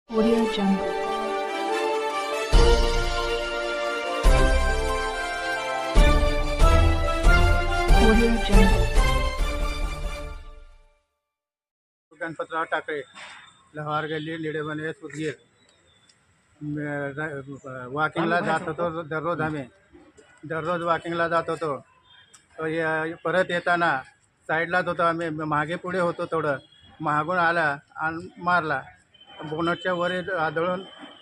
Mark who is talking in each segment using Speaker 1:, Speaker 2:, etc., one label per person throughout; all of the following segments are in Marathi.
Speaker 1: Audio Jungle. Audio Jungle.
Speaker 2: Ganpatrao Takale, Lahar गल्ली, लिडेबने, सुदगीर. वॉकिंगला जात होतो दररोज. आम्ही दररोज वॉकिंगला जात होतो. तो परत येताना साईडलाच होतो आम्ही, मागे पुढे होतो. थोडं मागून आला आणि मारला. बोनटच्या वर आदळून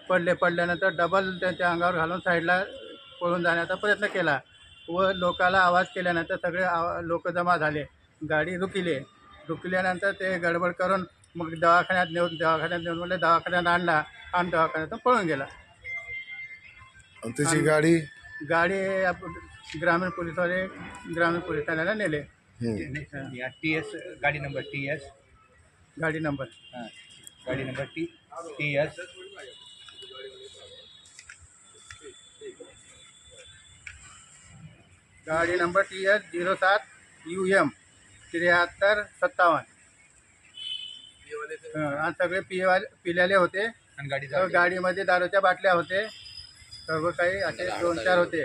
Speaker 2: पडल्यानंतर डबल त्यांच्या अंगावर घालून साईडला पळून जाण्याचा प्रयत्न केला व लोकाला आवाज केल्यानंतर सगळे लोक जमा झाले. गाडी रुकल्यानंतर ते गडबड करून मग दवाखान्यात नेऊन म्हणजे दवाखान्यात आणला आणि दवाखान्यातून पळून गेला.
Speaker 3: त्याची गाडी
Speaker 2: ग्रामीण पोलीस ठाण्याला नेले.
Speaker 4: TS गाडी नंबर TS
Speaker 2: गाडी नंबर
Speaker 4: गाडी नंबर TS
Speaker 2: गाडी नंबर TS 07 UM 7357. आणि सगळे पिलेले होते.
Speaker 4: आणि
Speaker 2: गाडीमध्ये दारूच्या बाटल्या होते. सर्व काही असे 2-4 होते.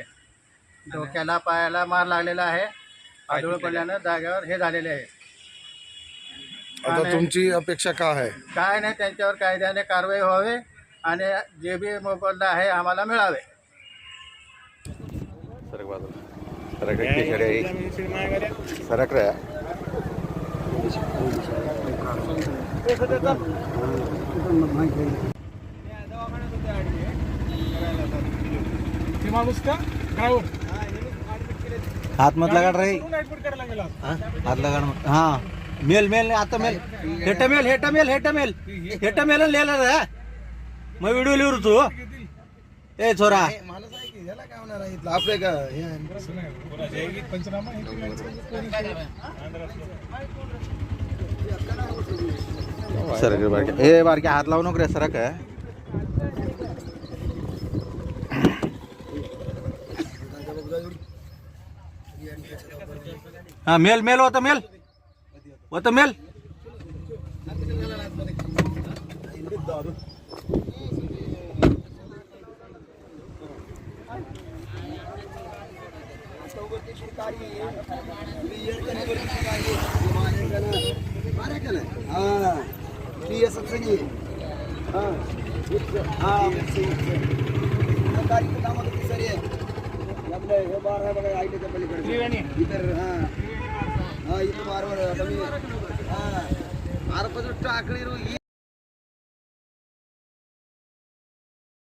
Speaker 2: डोक्याला पायाला मार लागलेला आहे. आदळ पडल्यानं जागेवर हे झालेले आहे.
Speaker 3: आता तुमची अपेक्षा काय आहे?
Speaker 2: काय नाही, त्यांच्यावर कायद्याने कारवाई व्हावी आणि जे बी मोबदला आहे आम्हाला मिळावे.
Speaker 5: सरक बाजूला सरक सरक रे.
Speaker 6: हाथ मत लगा रही, हाथ लगा. हाँ मेल आता मेल हेट मेल ले रे. मग व्हिडिओ लिहू तू ए छोरा. आपले का सरक बारके ए बारके हात लावू नको रे. सरक आहे. हाँ मेल होता मेल. टाकळी